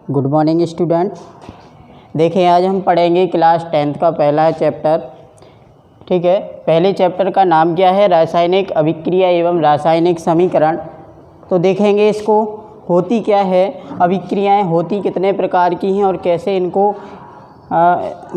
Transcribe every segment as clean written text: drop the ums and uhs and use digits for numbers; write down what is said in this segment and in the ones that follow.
Good morning student. देखिए आज हम पढ़ेंगे क्लास 10th का पहला चैप्टर। ठीक है, पहले चैप्टर का नाम क्या है? रासायनिक अभिक्रिया एवं रासायनिक समीकरण। तो देखेंगे इसको होती क्या है, अभिक्रियाएं होती कितने प्रकार की हैं और कैसे इनको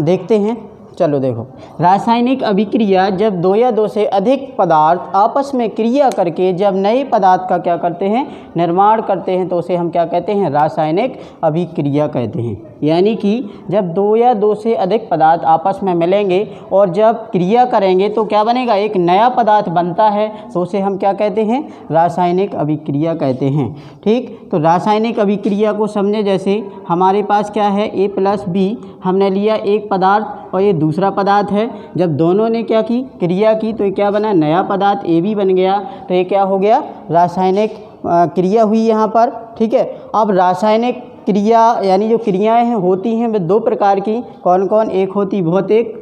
देखते हैं। चलो देखो, रासायनिक अभिक्रिया जब दो या दो से अधिक पदार्थ आपस में क्रिया करके जब नए पदार्थ का क्या करते हैं, निर्माण करते हैं, तो उसे हम क्या कहते हैं? रासायनिक अभिक्रिया कहते हैं। यानी कि जब दो या दो से अधिक पदार्थ आपस में मिलेंगे और जब क्रिया करेंगे तो क्या बनेगा? एक नया पदार्थ बनता है, तो उसे हम क्या कहते हैं? रासायनिक अभिक्रिया कहते हैं। ठीक, तो रासायनिक अभिक्रिया को समझे, जैसे हमारे पास क्या है, A+B हमने लिया एक पदार्थ और ये दूसरा पदार्थ है। जब दोनों ने क्या की, क्रिया की, तो ये क्या बना? नया पदार्थ AB बन गया। तो ये क्या हो गया? रासायनिक क्रिया हुई यहाँ पर। ठीक है, अब रासायनिक क्रिया यानी जो क्रियाएं हैं होती हैं वे दो प्रकार की। कौन कौन? एक होती भौतिक,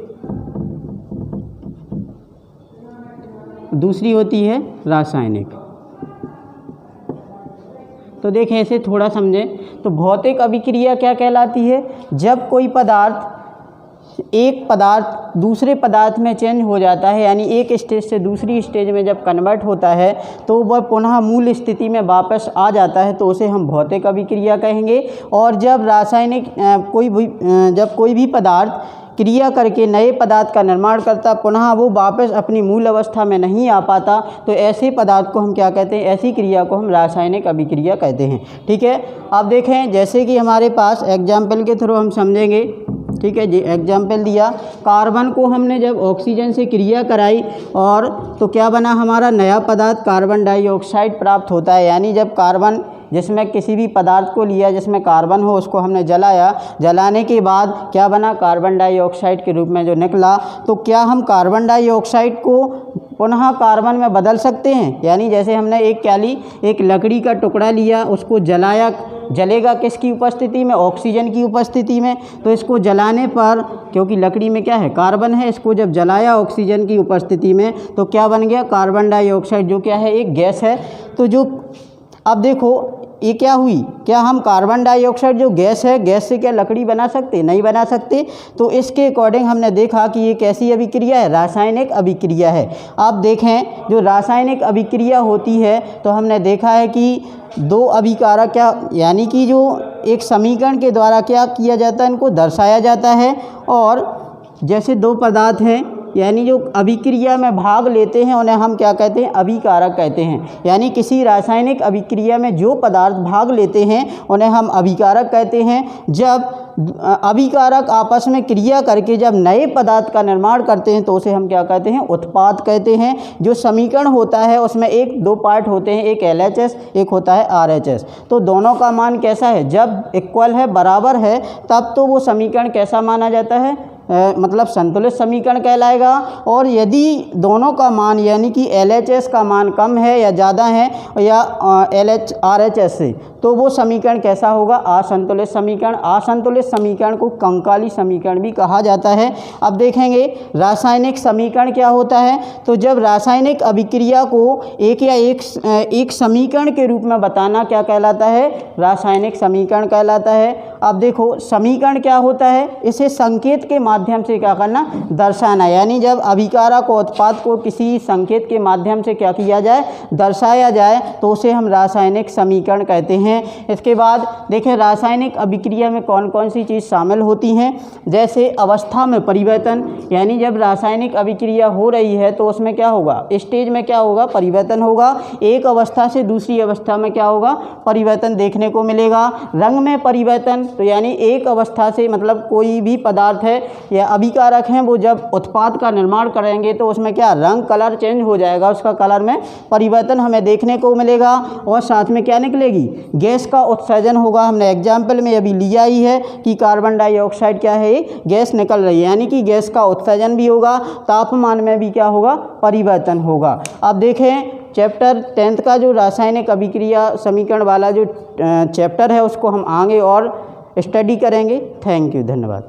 दूसरी होती है रासायनिक। तो देखें, इसे थोड़ा समझें। तो भौतिक अभिक्रिया क्या कहलाती है? जब कोई पदार्थ, एक पदार्थ दूसरे पदार्थ में चेंज हो जाता है, यानी एक स्टेज से दूसरी स्टेज में जब कन्वर्ट होता है तो वह पुनः मूल स्थिति में वापस आ जाता है, तो उसे हम भौतिक अभिक्रिया कहेंगे। और जब रासायनिक जब कोई भी पदार्थ क्रिया करके नए पदार्थ का निर्माण करता, पुनः वो वापस अपनी मूल अवस्था में नहीं आ पाता, तो ऐसे पदार्थ को हम क्या कहते हैं? ऐसी क्रिया को हम रासायनिक अभिक्रिया कहते हैं। ठीक है, अब देखें, जैसे कि हमारे पास एग्जाम्पल के थ्रू हम समझेंगे। ठीक है जी, एग्जाम्पल दिया, कार्बन को हमने जब ऑक्सीजन से क्रिया कराई और तो क्या बना? हमारा नया पदार्थ कार्बन डाइऑक्साइड प्राप्त होता है। यानी जब कार्बन, जिसमें किसी भी पदार्थ को लिया जिसमें कार्बन हो, उसको हमने जलाया, जलाने के बाद क्या बना? कार्बन डाइऑक्साइड के रूप में जो निकला। तो क्या हम कार्बन डाइऑक्साइड को पुनः कार्बन में बदल सकते हैं? यानी जैसे हमने एक लकड़ी का टुकड़ा लिया, उसको जलाया, जलेगा किसकी उपस्थिति में? ऑक्सीजन की उपस्थिति में। तो इसको जलाने पर, क्योंकि लकड़ी में क्या है? कार्बन है, इसको जब जलाया ऑक्सीजन की उपस्थिति में, तो क्या बन गया? कार्बन डाइऑक्साइड, जो क्या है? एक गैस है। तो जो अब देखो ये क्या हुई? क्या हम कार्बन डाइऑक्साइड जो गैस है, गैस से क्या लकड़ी बना सकते? नहीं बना सकते। तो इसके अकॉर्डिंग हमने देखा कि ये कैसी अभिक्रिया है? रासायनिक अभिक्रिया है। अब देखें, जो रासायनिक अभिक्रिया होती है तो हमने देखा है कि दो अभिकारक क्या, यानी कि जो एक समीकरण के द्वारा क्या किया जाता है, इनको दर्शाया जाता है। और जैसे दो पदार्थ हैं, यानी जो अभिक्रिया में भाग लेते हैं, उन्हें हम क्या कहते हैं? अभिकारक कहते हैं। यानी किसी रासायनिक अभिक्रिया में जो पदार्थ भाग लेते हैं उन्हें हम अभिकारक कहते हैं। जब अभिकारक आपस में क्रिया करके जब नए पदार्थ का निर्माण करते हैं तो उसे हम क्या कहते हैं? उत्पाद कहते हैं। जो समीकरण होता है उसमें एक दो पार्ट होते हैं, एक LHS, एक होता है RHS। तो दोनों का मान कैसा है? जब इक्वल है, बराबर है, तब तो वो समीकरण कैसा माना जाता है? मतलब संतुलित समीकरण कहलाएगा। और यदि दोनों का मान, यानी कि LHS का मान कम है या ज़्यादा है या RHS से, तो वो समीकरण कैसा होगा? असंतुलित समीकरण। असंतुलित समीकरण को कंकाली समीकरण भी कहा जाता है। अब देखेंगे रासायनिक समीकरण क्या होता है। तो जब रासायनिक अभिक्रिया को एक समीकरण के रूप में बताना क्या कहलाता है? रासायनिक समीकरण कहलाता है। अब देखो, समीकरण क्या होता है? इसे संकेत के माध्यम से क्या करना? दर्शाना। यानी जब अभिकारक को, उत्पाद को किसी संकेत के माध्यम से क्या किया जाए? दर्शाया जाए, तो उसे हम रासायनिक समीकरण कहते हैं। इसके बाद देखें, रासायनिक अभिक्रिया में कौन कौन सी चीज़ शामिल होती हैं। जैसे अवस्था में परिवर्तन, यानी जब रासायनिक अभिक्रिया हो रही है तो उसमें क्या होगा? स्टेज में क्या होगा? परिवर्तन होगा। एक अवस्था से दूसरी अवस्था में क्या होगा? परिवर्तन देखने को मिलेगा। रंग में परिवर्तन, तो यानी एक अवस्था से, मतलब कोई भी पदार्थ है या अभिकारक हैं, वो जब उत्पाद का निर्माण करेंगे तो उसमें क्या? रंग, कलर चेंज हो जाएगा, उसका कलर में परिवर्तन हमें देखने को मिलेगा। और साथ में क्या निकलेगी? गैस का उत्सर्जन होगा। हमने एग्जाम्पल में अभी लिया ही है कि कार्बन डाइऑक्साइड क्या है? गैस निकल रही है, यानी कि गैस का उत्सर्जन भी होगा। तापमान में भी क्या होगा? परिवर्तन होगा। अब देखें, चैप्टर 10th का जो रासायनिक अभिक्रिया समीकरण वाला जो चैप्टर है उसको हम आगे और स्टडी करेंगे। थैंक यू, धन्यवाद।